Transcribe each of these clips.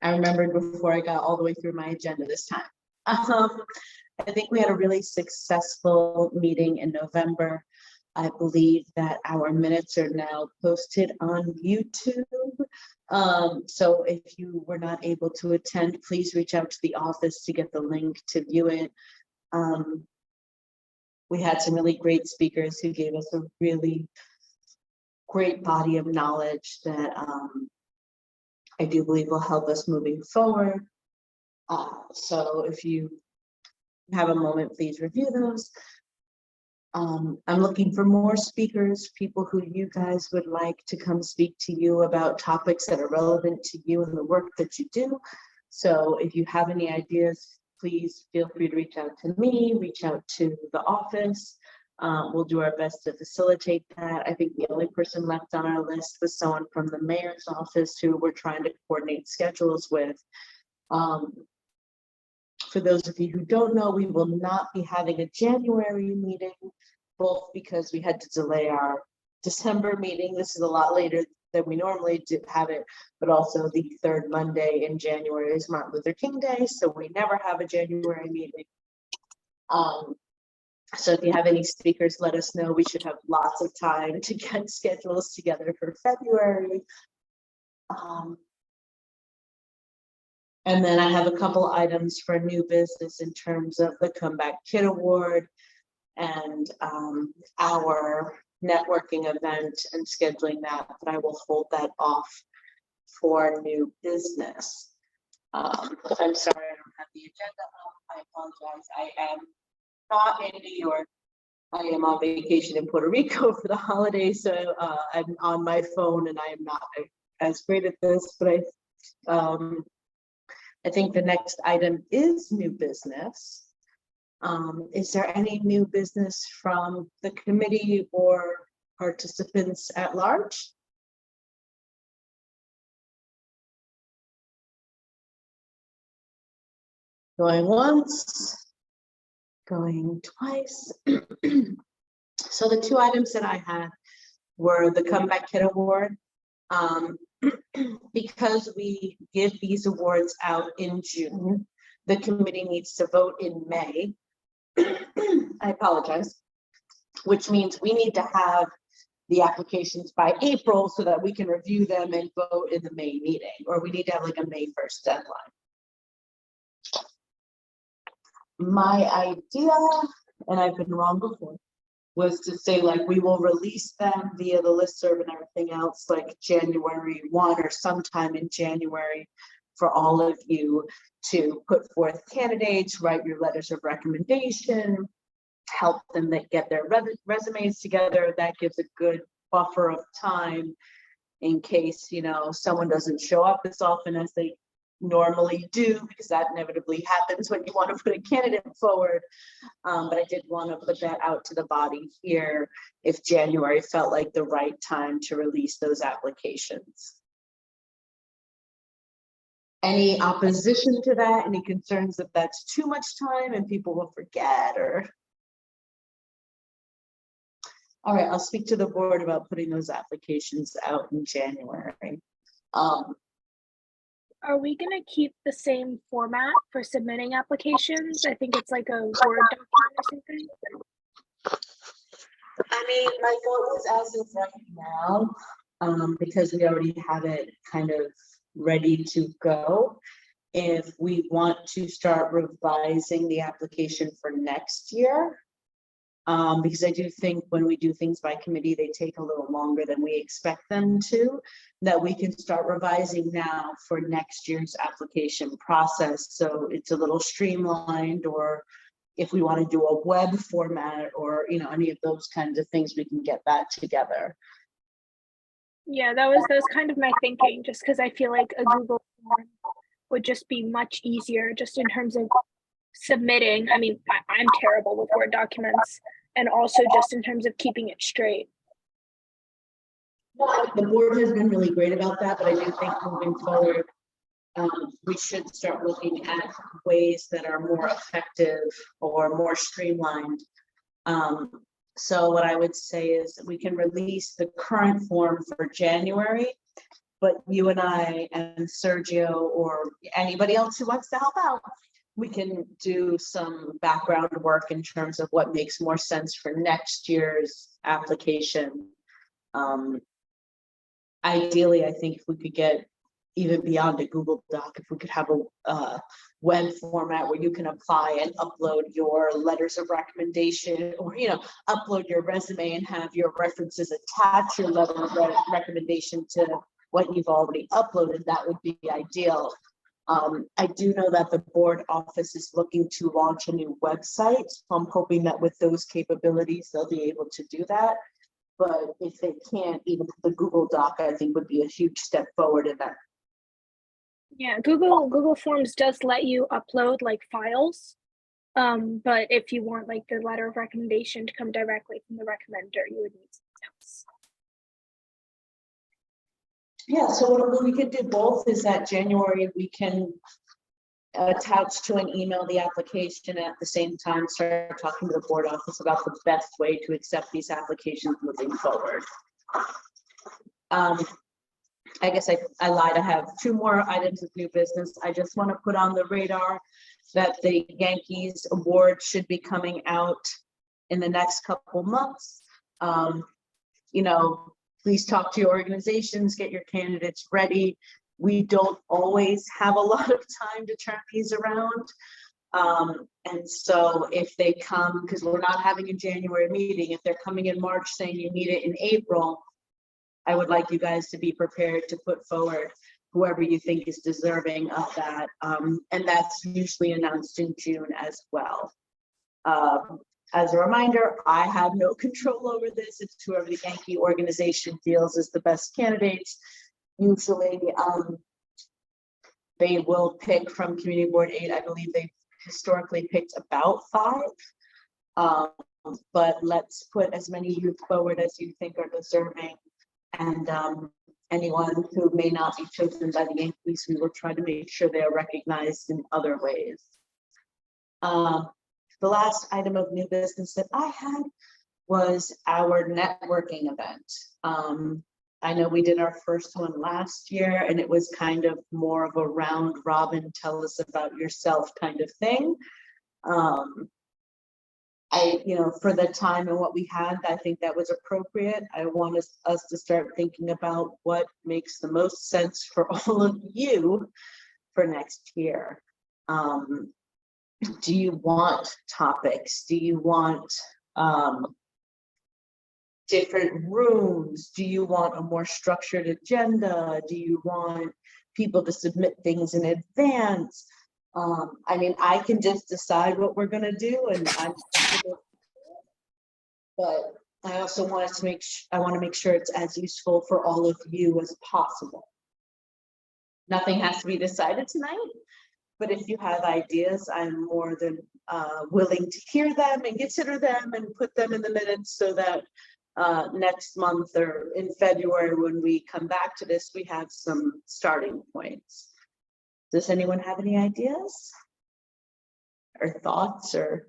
I remembered before I got all the way through my agenda this time. I think we had a really successful meeting in November. I believe that our minutes are now posted on YouTube. So if you were not able to attend, please reach out to the office to get the link to view it. We had some really great speakers who gave us a really great body of knowledge that I do believe will help us moving forward. So if you have a moment, please review those. I'm looking for more speakers, people who you guys would like to come speak to you about topics that are relevant to you and the work that you do. So if you have any ideas, please feel free to reach out to me, reach out to the office. We'll do our best to facilitate that. I think the only person left on our list was someone from the mayor's office who we're trying to coordinate schedules with. For those of you who don't know, we will not be having a January meeting, both because we had to delay our December meeting. This is a lot later than we normally do have it, but also the third Monday in January is Martin Luther King Day, so we never have a January meeting. So if you have any speakers, let us know. We should have lots of time to get schedules together for February. And then I have a couple items for new business in terms of the Comeback Kid Award and our networking event and scheduling that, but I will hold that off for new business. I'm sorry, I don't have the agenda up. I apologize. I am not in New York. I am on vacation in Puerto Rico for the holidays, so I'm on my phone and I am not as great at this, but I think the next item is new business. Is there any new business from the committee or participants at large? Going once, going twice. So the two items that I had were the Comeback Kid Award. Because we give these awards out in June, the committee needs to vote in May. I apologize, which means we need to have the applications by April so that we can review them and vote in the May meeting, or we need to have like a May 1st deadline. My idea, and I've been wrong before, was to say like we will release them via the listserv and everything else like January 1 or sometime in January for all of you to put forth candidates, write your letters of recommendation, help them get their resumes together. That gives a good buffer of time in case, you know, someone doesn't show up as often as they normally do, because that inevitably happens when you want to put a candidate forward. But I did want to put that out to the body here if January felt like the right time to release those applications. Any opposition to that? Any concerns that that's too much time and people will forget? Or all right, I'll speak to the board about putting those applications out in January. Are we going to keep the same format for submitting applications? I think it's like a Word document or something. I mean, my goal is as of right now, because we already have it kind of ready to go. If we want to start revising the application for next year, because I do think when we do things by committee, they take a little longer than we expect them to, that we can start revising now for next year's application process. So it's a little streamlined, or if we want to do a web format or, you know, any of those kinds of things, we can get that together. Yeah, that was kind of my thinking, just because I feel like a Google form would just be much easier just in terms of submitting. I mean, I'm terrible with Word documents, and also just in terms of keeping it straight. Well, the board has been really great about that, but I do think moving forward, we should start looking at ways that are more effective or more streamlined. So what I would say is we can release the current form for January, but you and I and Sergio or anybody else who wants to help out, we can do some background work in terms of what makes more sense for next year's application. Ideally, I think if we could get even beyond a Google Doc, if we could have a web format where you can apply and upload your letters of recommendation, or upload your resume and have your references attach your letter of recommendation to what you've already uploaded, that would be ideal. I do know that the board office is looking to launch a new website, so I'm hoping that with those capabilities, they'll be able to do that. But if they can't, even the Google Doc, I think would be a huge step forward in that. Yeah, Google Forms does let you upload like files. But if you want like the letter of recommendation to come directly from the recommender, you would need something else. Yeah, so what we could do both is that January we can attach to an email the application, at the same time start talking to the board office about the best way to accept these applications moving forward. I guess I lied. I have two more items of new business. I just want to put on the radar that the Yankees award should be coming out in the next couple months. Please talk to your organizations, get your candidates ready. We don't always have a lot of time to turn these around. And so if they come, because we're not having a January meeting, if they're coming in March saying you need it in April, I would like you guys to be prepared to put forward whoever you think is deserving of that. And that's usually announced in June as well. As a reminder, I have no control over this. It's whoever the Yankee organization feels is the best candidates. Usually they will pick from Community Board 8. I believe they've historically picked about 5. But let's put as many youth forward as you think are deserving. And anyone who may not be chosen by the Yankees, we will try to make sure they are recognized in other ways. The last item of new business that I had was our networking event. I know we did our first one last year, and it was kind of more of a round robin, tell us about yourself kind of thing. For the time and what we had, I think that was appropriate. I want us to start thinking about what makes the most sense for all of you for next year. Do you want topics? Do you want different rooms? Do you want a more structured agenda? Do you want people to submit things in advance? I can just decide what we're gonna do, and but I also want us to make sure it's as useful for all of you as possible. Nothing has to be decided tonight, but if you have ideas, I'm more than willing to hear them and consider them and put them in the minutes so that next month or in February, when we come back to this, we have some starting points. Does anyone have any ideas or thoughts or?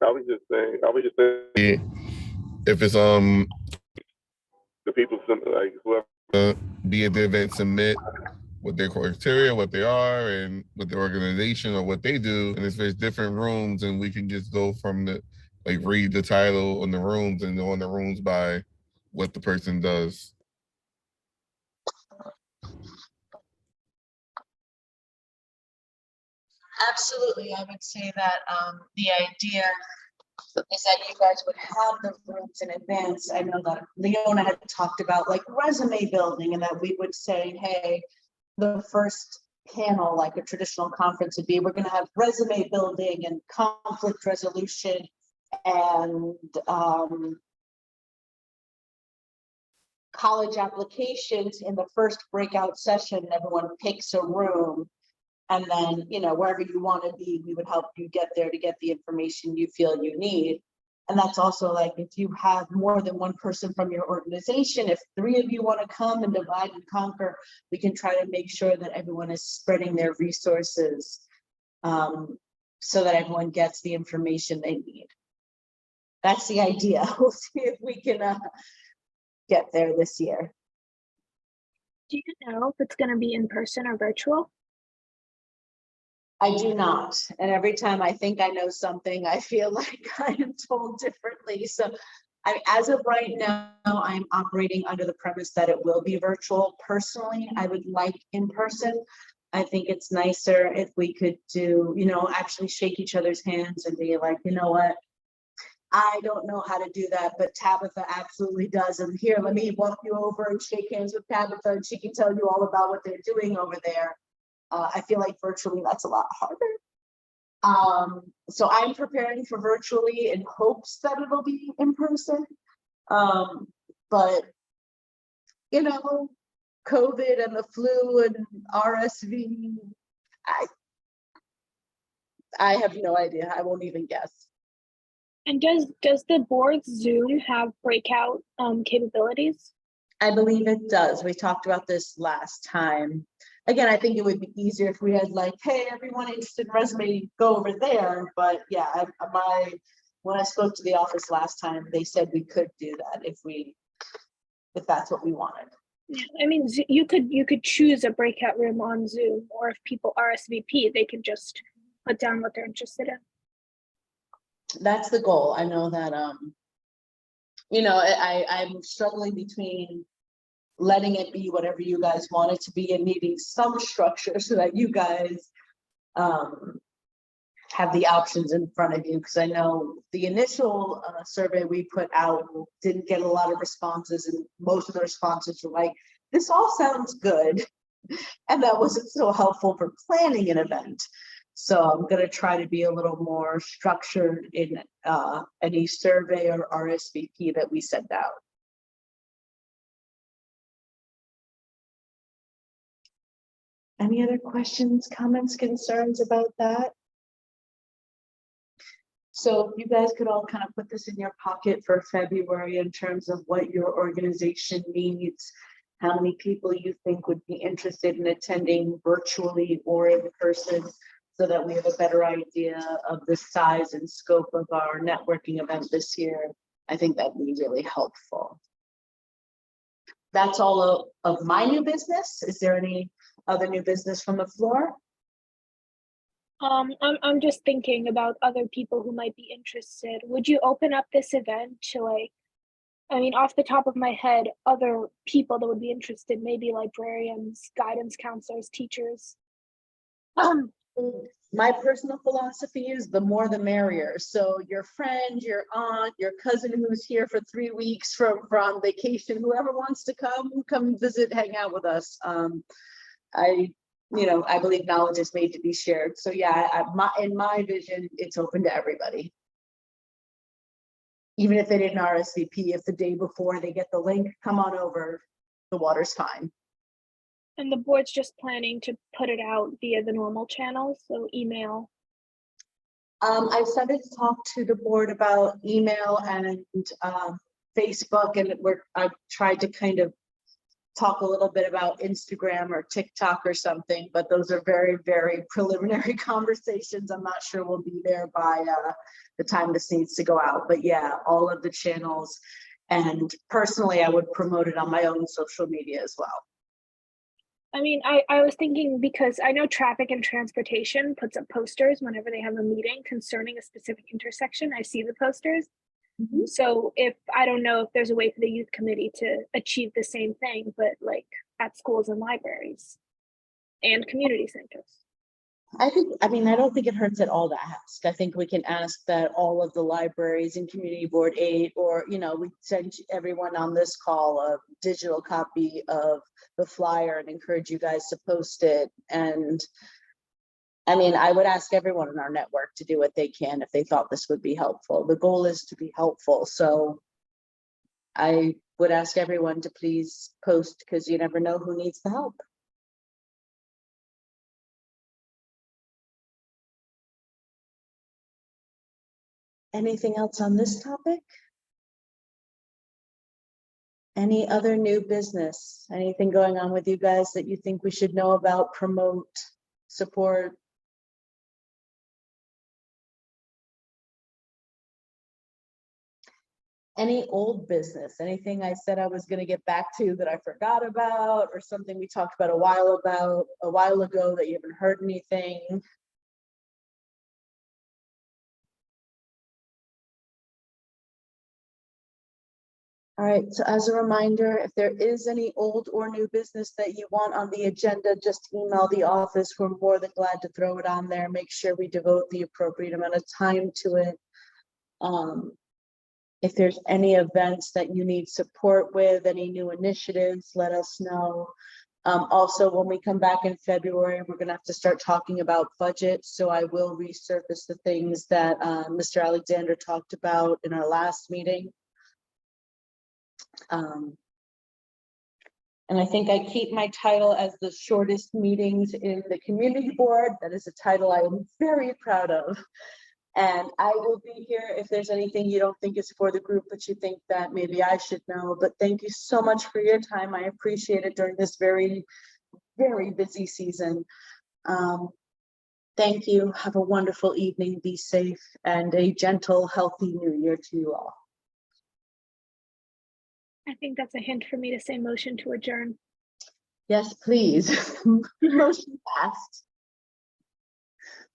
I was just saying, if it's the people like whoever be at the event submit what their criteria, what they are, and what their organization or what they do, and if there's different rooms, and we can just go from the read the title on the rooms and go on the rooms by what the person does. Absolutely, I would say that the idea is that you guys would have the rooms in advance. I know that Leona had talked about resume building, and that we would say, hey, the first panel, like a traditional conference would be, we're going to have resume building and conflict resolution and college applications in the first breakout session. Everyone picks a room. And then, wherever you want to be, we would help you get there to get the information you feel you need. And that's also if you have more than one person from your organization, if 3 of you want to come and divide and conquer, we can try to make sure that everyone is spreading their resources so that everyone gets the information they need. that's the idea. We'll see if we can get there this year. Do you know if it's gonna be in person or virtual? I do not. And every time I think I know something, I feel like I am told differently. So as of right now, I'm operating under the premise that it will be virtual. Personally, I would like in person. I think it's nicer if we could do, actually shake each other's hands and be like, you know what? I don't know how to do that, but Tabitha absolutely does. And here, let me walk you over and shake hands with Tabitha, and she can tell you all about what they're doing over there. I feel like virtually that's a lot harder. So I'm preparing for virtually in hopes that it'll be in person. But COVID and the flu and RSV, I have no idea. I won't even guess. And does the board's Zoom have breakout capabilities? I believe it does. We talked about this last time. Again, I think it would be easier if we had like, hey, everyone interested in resume, go over there. But yeah, when I spoke to the office last time, they said we could do that if that's what we wanted. Yeah, I mean, you could choose a breakout room on Zoom, or if people RSVP, they can just put down what they're interested in. That's the goal. I know that, I'm struggling between letting it be whatever you guys want it to be and needing some structure so that you guys have the options in front of you. Because I know the initial survey we put out didn't get a lot of responses, and most of the responses were like, this all sounds good. And that wasn't so helpful for planning an event. So I'm going to try to be a little more structured in any survey or RSVP that we send out. Any other questions, comments, concerns about that? So if you guys could all kind of put this in your pocket for February in terms of what your organization needs, how many people you think would be interested in attending virtually or in person, so that we have a better idea of the size and scope of our networking event this year. I think that'd be really helpful. That's all of my new business. Is there any other new business from the floor? I'm just thinking about other people who might be interested. Would you open up this event to off the top of my head, other people that would be interested, maybe librarians, guidance counselors, teachers? My personal philosophy is the more the merrier. So your friend, your aunt, your cousin who's here for 3 weeks from vacation, whoever wants to come visit, hang out with us. I believe knowledge is made to be shared. So yeah, in my vision, it's open to everybody. Even if they didn't RSVP, if the day before they get the link, come on over, the water's fine. And the board's just planning to put it out via the normal channels, so email. I started to talk to the board about email and Facebook, and I've tried to kind of talk a little bit about Instagram or TikTok or something, but those are very, very preliminary conversations. I'm not sure we'll be there by the time this needs to go out, but yeah, all of the channels. And personally, I would promote it on my own social media as well. I mean, I was thinking, because I know Traffic and Transportation puts up posters whenever they have a meeting concerning a specific intersection. I see the posters. Mm-hmm. So I don't know if there's a way for the youth committee to achieve the same thing, but at schools and libraries and community centers. I don't think it hurts at all to ask. I think we can ask that all of the libraries and community board aid, or, we send everyone on this call a digital copy of the flyer and encourage you guys to post it. And I would ask everyone in our network to do what they can if they thought this would be helpful. The goal is to be helpful. So I would ask everyone to please post, because you never know who needs the help. Anything else on this topic? Any other new business? Anything going on with you guys that you think we should know about, promote, support? any old business, anything I said I was gonna get back to that I forgot about, or something we talked about a while ago that you haven't heard anything? All right, so as a reminder, if there is any old or new business that you want on the agenda, just email the office. We're more than glad to throw it on there. Make sure we devote the appropriate amount of time to it. If there's any events that you need support with, any new initiatives, let us know. Also, when we come back in February, we're gonna have to start talking about budget. So I will resurface the things that Mr. Alexander talked about in our last meeting. And I think I keep my title as the shortest meetings in the community board. That is a title I am very proud of. And I will be here if there's anything you don't think is for the group, but you think that maybe I should know. But thank you so much for your time. I appreciate it during this very, very busy season. Thank you. Have a wonderful evening. Be safe, and a gentle, healthy new year to you all. I think that's a hint for me to say motion to adjourn. Yes, please. Motion passed.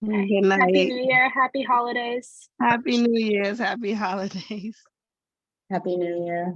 Okay. Good Happy night. New Year, happy holidays. Happy New Year's, happy holidays. Happy New Year.